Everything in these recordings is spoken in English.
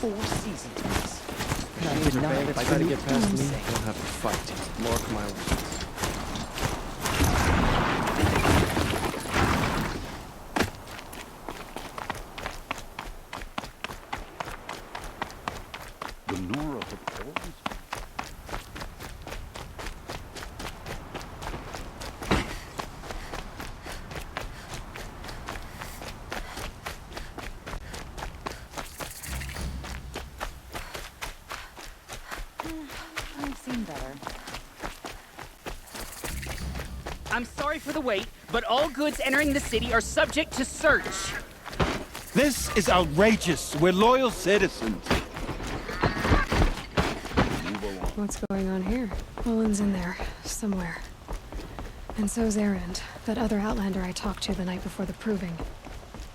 4 seasons of this. And I If would not bandits like try to to get past me, say. we'll have a fight. Mark my words. The Nora have always... I've seen better. I'm sorry for the wait, but all goods entering the city are subject to search. This is outrageous. We're loyal citizens. What's going on here? Olin's in there, somewhere. And so's Erend, that other Outlander I talked to the night before the proving.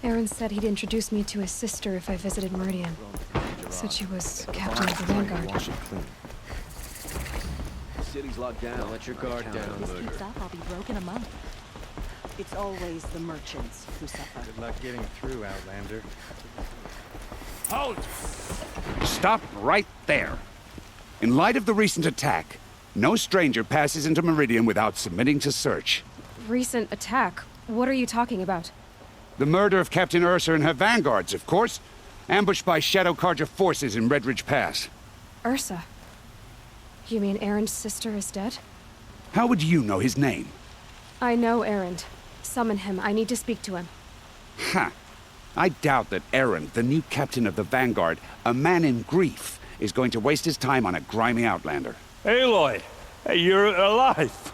Erend said he'd introduce me to his sister if I visited Meridian. Said she was captain of the Vanguard. Wash it clean. The city's locked down. Let your guard down. This keeps up, I'll be broke in a month. It's always the merchants who suffer. Good luck getting through, Outlander. Halt! Stop right there. In light of the recent attack, no stranger passes into Meridian without submitting to search. Recent attack? What are you talking about? The murder of Captain Ursa and her vanguards, of course. Ambushed by Shadow Carja forces in Redridge Pass. Ursa? You mean Erend's sister is dead? How would you know his name? I know Erend. Summon him. I need to speak to him. Ha! I doubt that Erend, the new captain of the Vanguard, a man in grief, is going to waste his time on a grimy outlander. Aloy! Hey, you're alive!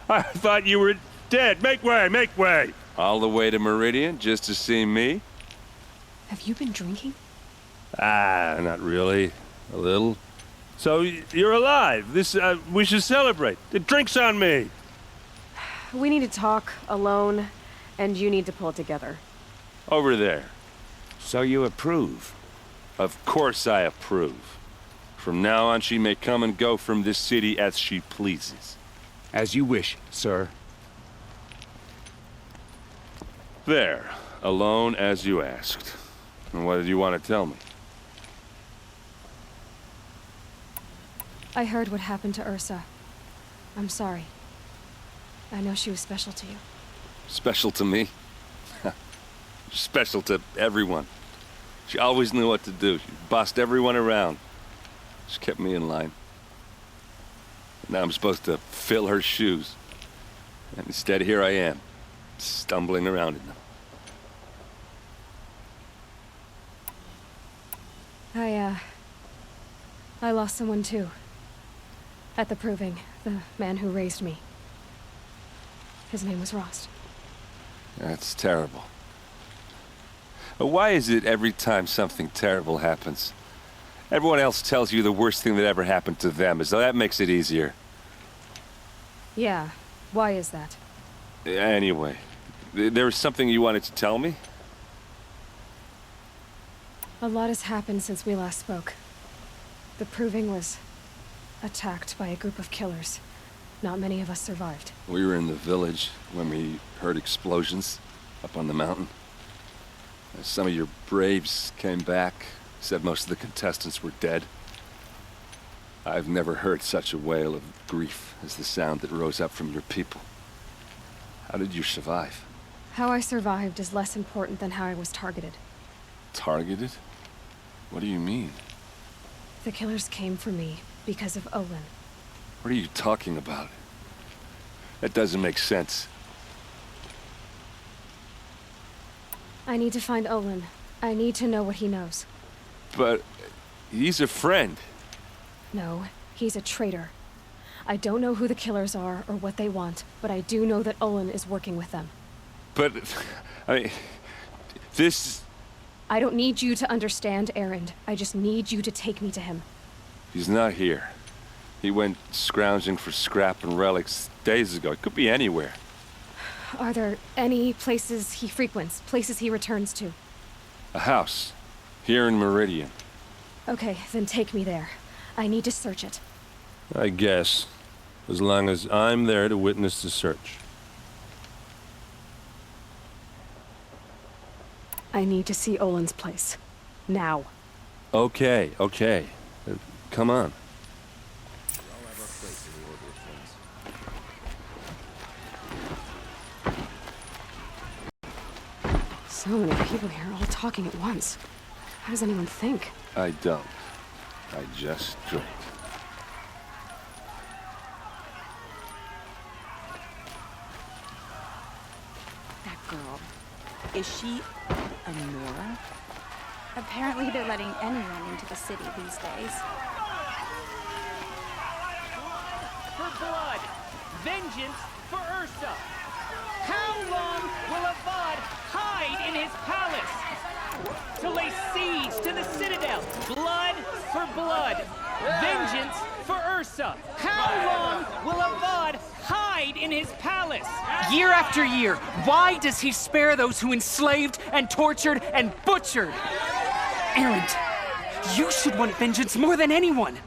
I thought you were dead. Make way, make way! All the way to Meridian just to see me? Have you been drinking? Ah, not really. A little. So, you're alive. We should celebrate. The drink's on me! We need to talk, alone, and you need to pull it together. Over there. So you approve? Of course I approve. From now on, she may come and go from this city as she pleases. As you wish, sir. There. Alone as you asked. And what did you want to tell me? I heard what happened to Ursa. I'm sorry. I know she was special to you. Special to me? Special to everyone. She always knew what to do. She bossed everyone around. She kept me in line. Now I'm supposed to fill her shoes. And instead, here I am, stumbling around in them. I lost someone too. At the proving, the man who raised me. His name was Rost. That's terrible. But why is it every time something terrible happens, everyone else tells you the worst thing that ever happened to them, as though that makes it easier? Yeah, why is that? Anyway, there was something you wanted to tell me? A lot has happened since we last spoke. The proving was attacked by a group of killers. Not many of us survived. We were in the village when we heard explosions up on the mountain. Some of your braves came back, said most of the contestants were dead. I've never heard such a wail of grief as the sound that rose up from your people. How did you survive? How I survived is less important than how I was targeted. Targeted? What do you mean? The killers came for me because of Olin. What are you talking about? That doesn't make sense. I need to find Olin. I need to know what he knows. But he's a friend. No, he's a traitor. I don't know who the killers are or what they want, but I do know that Olin is working with them. But, I mean, this... I don't need you to understand, Erend. I just need you to take me to him. He's not here. He went scrounging for scrap and relics days ago. It could be anywhere. Are there any places he frequents, places he returns to? A house. Here in Meridian. Okay, then take me there. I need to search it. I guess. As long as I'm there to witness the search. I need to see Olin's place. Now. Okay, okay. Come on. So many people here, all talking at once. How does anyone think? I don't. I just drink. That girl. Is she a Nora? Apparently they're letting anyone into the city these days. For blood, vengeance for Ursa. How long will Avad hide in his palace? To lay siege to the citadel. Blood for blood. Vengeance for Ursa. How long will Avad hide in his palace? Year after year, why does he spare those who enslaved and tortured and butchered? Erend, you should want vengeance more than anyone.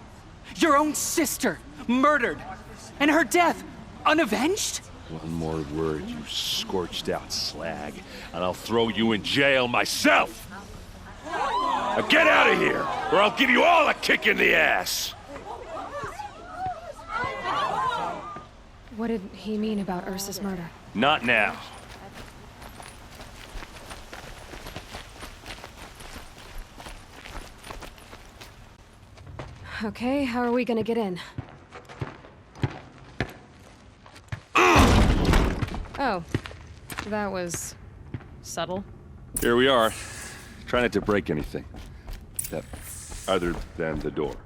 Your own sister, murdered, and her death, unavenged? One more word, you scorched out slag, and I'll throw you in jail myself! Now get out of here, or I'll give you all a kick in the ass! What did he mean about Ursa's murder? Not now. Okay, how are we gonna get in? Oh, that was subtle. Here we are. Try not to break anything. That, other than the door.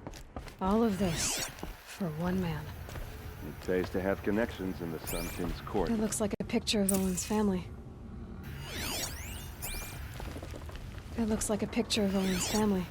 All of this for one man. It pays to have connections in the Sun King's court. It looks like a picture of Olin's family. It looks like a picture of Olin's family.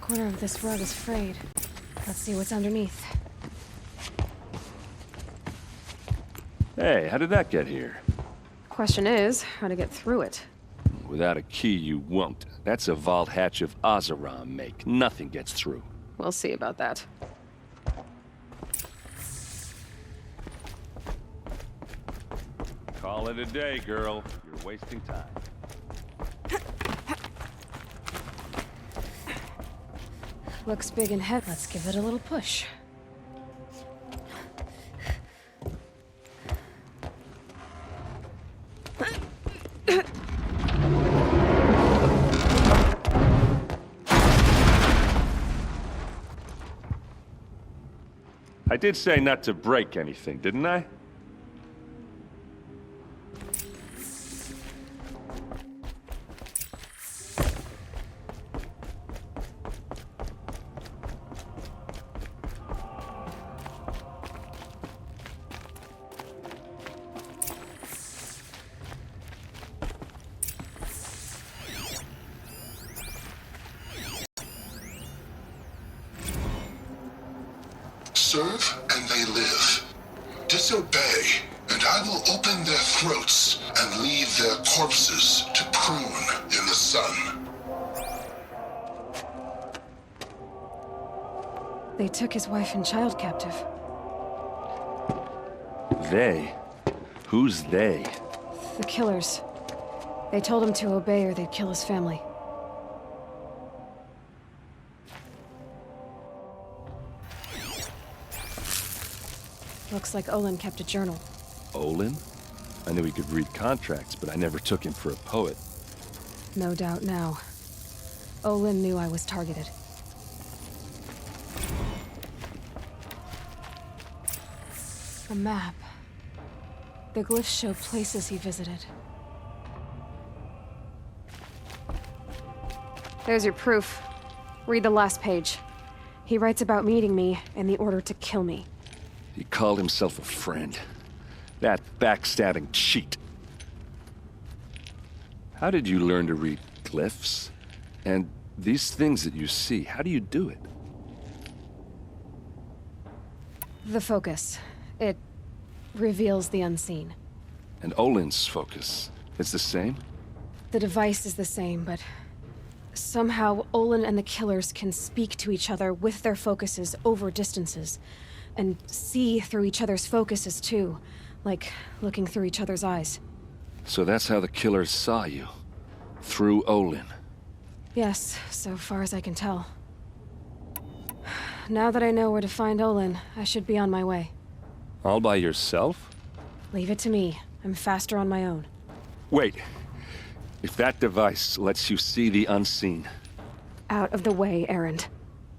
The corner of this rug is frayed. Let's see what's underneath. Hey, how did that get here? Question is, how to get through it. Without a key, you won't. That's a vault hatch of Azeram make. Nothing gets through. We'll see about that. Call it a day, girl. You're wasting time. Looks big and heavy. Let's give it a little push. I did say not to break anything, didn't I? Serve and they live. Disobey, and I will open their throats and leave their corpses to prune in the sun. They took his wife and child captive. They? Who's they? The killers. They told him to obey or they'd kill his family. Looks like Olin kept a journal. Olin? I knew he could read contracts, but I never took him for a poet. No doubt now. Olin knew I was targeted. A map. The glyphs show places he visited. There's your proof. Read the last page. He writes about meeting me and the order to kill me. He called himself a friend. That backstabbing cheat. How did you learn to read glyphs? And these things that you see, how do you do it? The focus. It reveals the unseen. And Olin's focus, it's the same? The device is the same, but somehow Olin and the killers can speak to each other with their focuses over distances, and see through each other's focuses too, like looking through each other's eyes. So that's how the killers saw you? Through Olin? Yes, so far as I can tell. Now that I know where to find Olin, I should be on my way. All by yourself? Leave it to me. I'm faster on my own. Wait. If that device lets you see the unseen... Out of the way, Erend.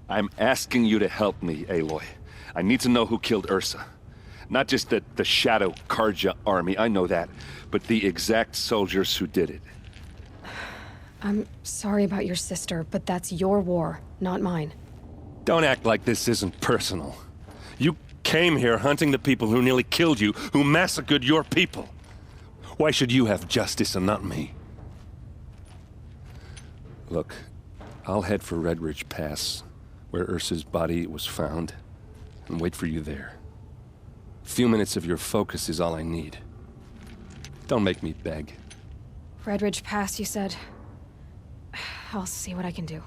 I'm asking you to help me, Aloy. I need to know who killed Ursa. Not just the Shadow Karja army, I know that, but the exact soldiers who did it. I'm sorry about your sister, but that's your war, not mine. Don't act like this isn't personal. You came here hunting the people who nearly killed you, who massacred your people. Why should you have justice and not me? Look, I'll head for Red Ridge Pass, where Ursa's body was found, and wait for you there. A few minutes of your focus is all I need. Don't make me beg. Red Ridge Pass, you said? I'll see what I can do.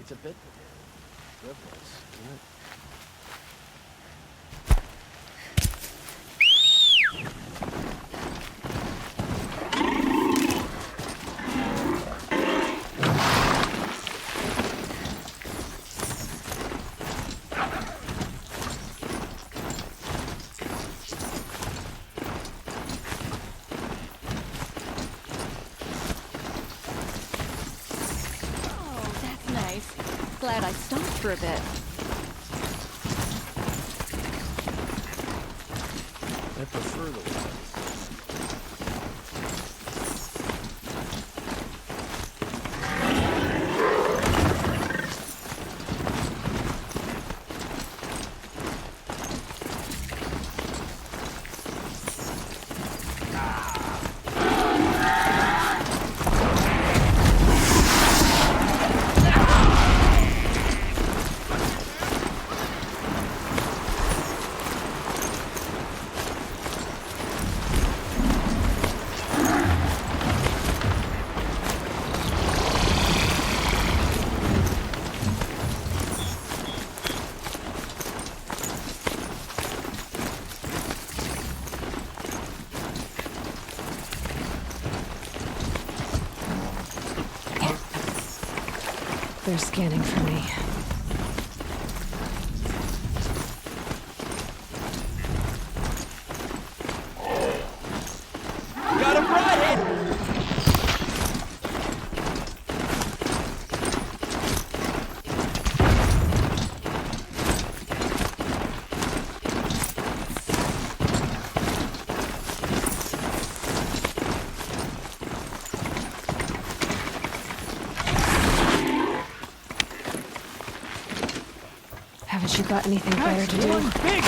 It's a bit frivolous, isn't it? Glad I stopped for a bit. I prefer the ones. They're scanning for me. Got him right! Haven't you got anything better to do? One big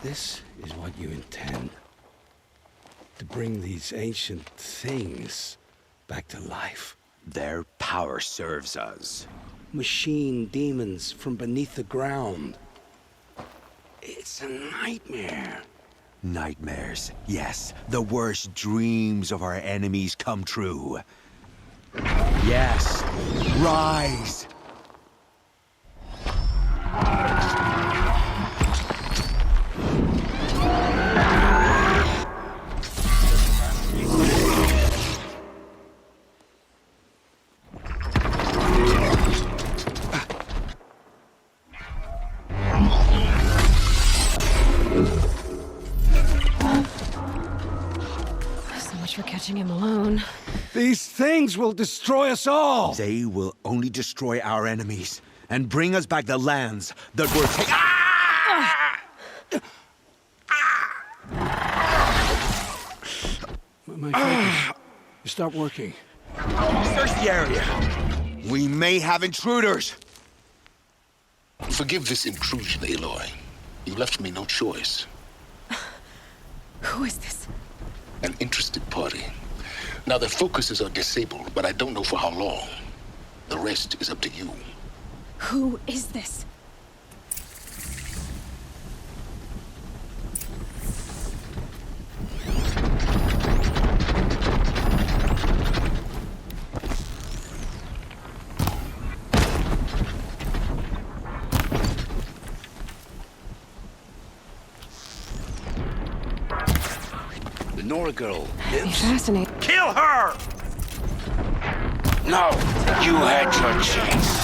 This is what you intend. To bring these ancient things back to life. Their power serves us. Machine demons from beneath the ground. It's a nightmare. Nightmares, yes. The worst dreams of our enemies come true. Yes, rise! For catching him alone. These things will destroy us all! They will only destroy our enemies and bring us back the lands that were taken. My focus. You stop working. Search the area. We may have intruders. Forgive this intrusion, Aloy. You left me no choice. Who is this? An interested party. Now, their focuses are disabled, but I don't know for how long. The rest is up to you. Who is this? Nora girl lives. Fascinating. Kill her! No! You had your chance.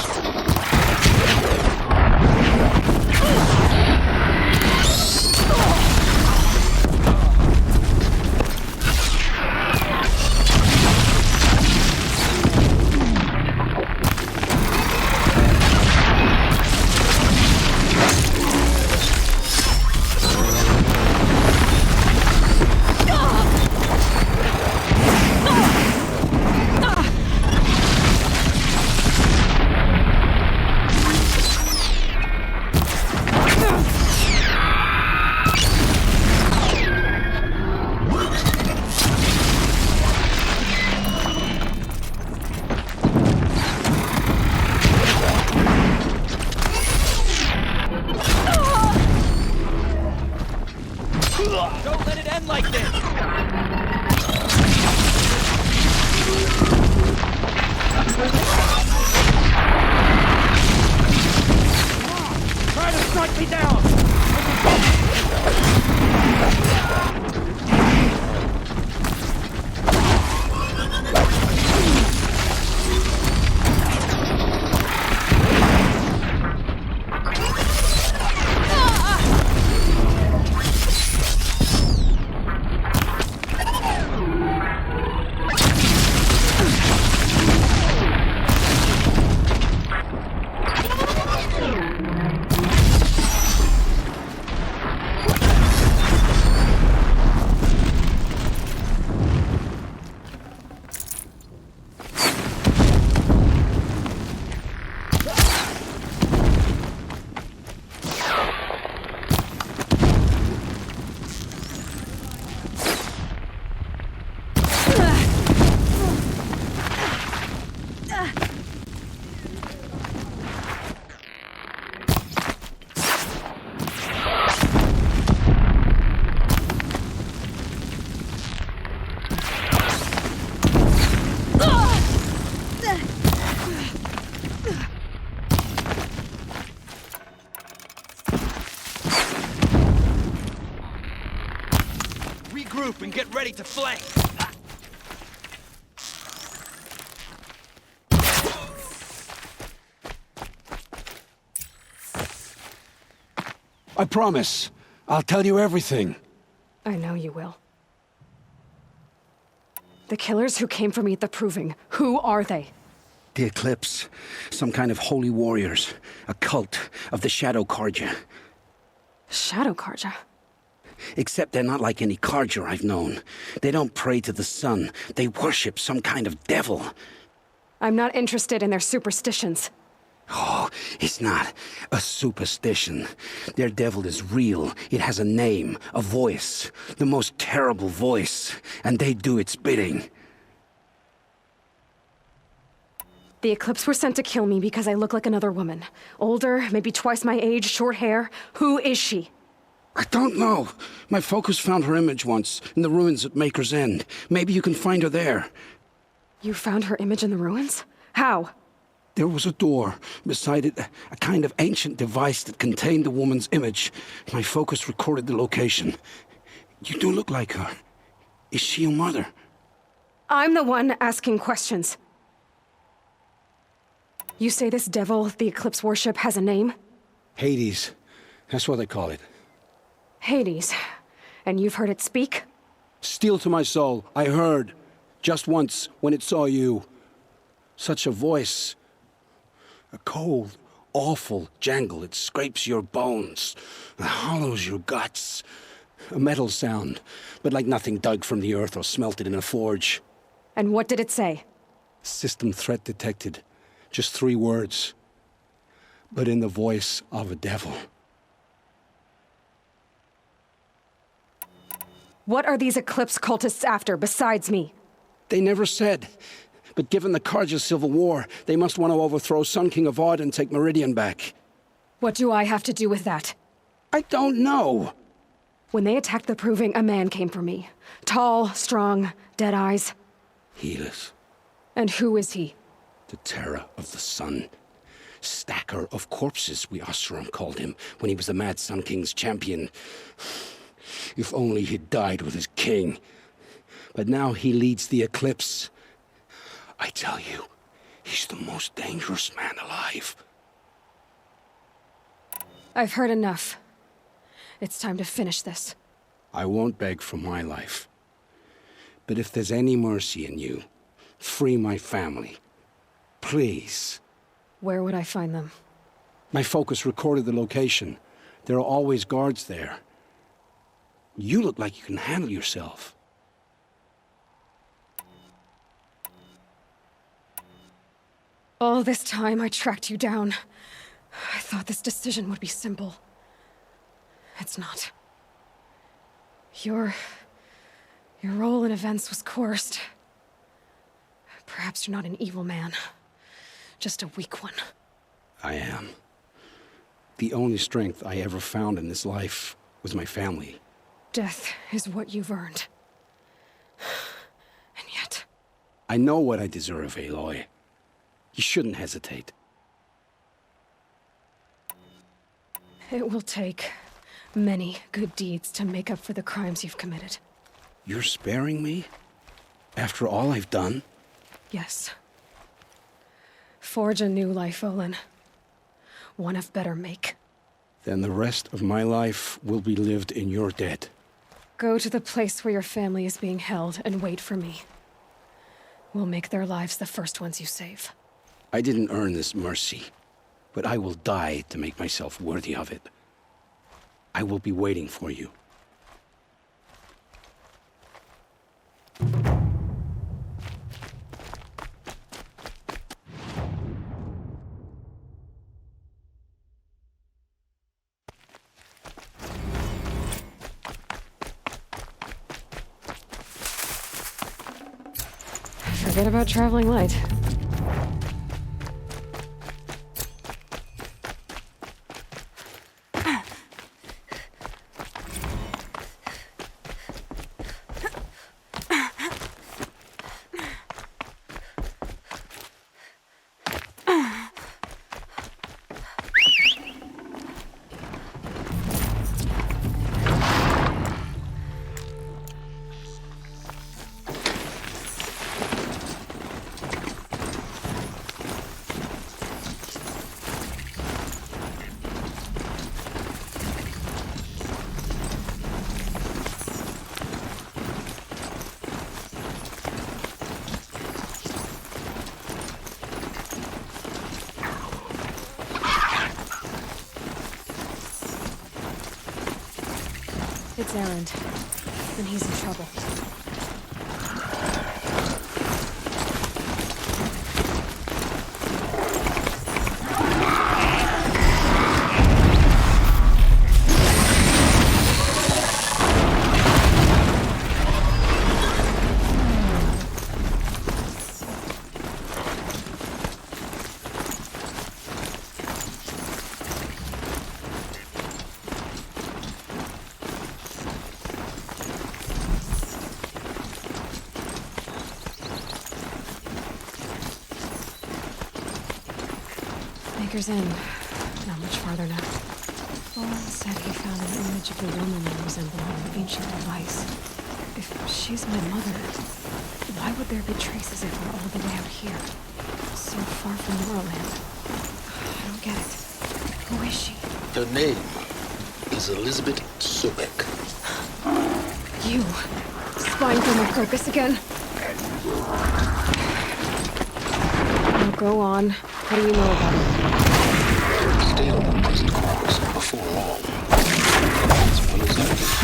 Don't let it end like this! Try to strike me down! Regroup and get ready to flank! I promise. I'll tell you everything. I know you will. The killers who came for me at the Proving, who are they? The Eclipse. Some kind of holy warriors. A cult of the Shadow Carja. Shadow Carja? Except they're not like any Carja I've known. They don't pray to the sun. They worship some kind of devil. I'm not interested in their superstitions. Oh, it's not a superstition. Their devil is real. It has a name, a voice, the most terrible voice, and they do its bidding. The Eclipse were sent to kill me because I look like another woman. Older, maybe twice my age, short hair. Who is she? I don't know. My focus found her image once, in the ruins at Maker's End. Maybe you can find her there. You found her image in the ruins? How? There was a door. Beside it, a kind of ancient device that contained the woman's image. My focus recorded the location. You do look like her. Is she your mother? I'm the one asking questions. You say this devil the Eclipse worship has a name? Hades. That's what they call it. Hades. And you've heard it speak? Steel to my soul. I heard. Just once, when it saw you. Such a voice. A cold, awful jangle. It scrapes your bones. It hollows your guts. A metal sound, but like nothing dug from the earth or smelted in a forge. And what did it say? System threat detected. Just 3 words. But in the voice of a devil. What are these Eclipse cultists after, besides me? They never said. But given the Carja civil war, they must want to overthrow Sun King of Odd and take Meridian back. What do I have to do with that? I don't know. When they attacked the Proving, a man came for me. Tall, strong, dead eyes. Helis. And who is he? The terror of the sun. Stacker of corpses, we Oseram called him, when he was the Mad Sun King's champion. If only he'd died with his king. But now he leads the Eclipse. I tell you, he's the most dangerous man alive. I've heard enough. It's time to finish this. I won't beg for my life. But if there's any mercy in you, free my family. Please. Where would I find them? My focus recorded the location. There are always guards there. You look like you can handle yourself. All this time I tracked you down. I thought this decision would be simple. It's not. Your role in events was coerced. Perhaps you're not an evil man. Just a weak one. I am. The only strength I ever found in this life was my family. Death is what you've earned. And yet... I know what I deserve, Aloy. You shouldn't hesitate. It will take many good deeds to make up for the crimes you've committed. You're sparing me? After all I've done? Yes. Forge a new life, Olin. One of better make. Then the rest of my life will be lived in your debt. Go to the place where your family is being held and wait for me. We'll make their lives the first ones you save. I didn't earn this mercy, but I will die to make myself worthy of it. I will be waiting for you. Forget about traveling light. It's Erend, and he's in trouble. kilometers in. Not much farther now. Olin said he found an image of a woman that resembled an ancient device. If she's my mother, why would there be traces of her all the way out here? So far from Noraland. I don't get it. Who is she? Her name is Elizabeth Sobek. You! Spying for my crocus again? Now go on. What do you know about her? Stay on the present course before long. As well as I.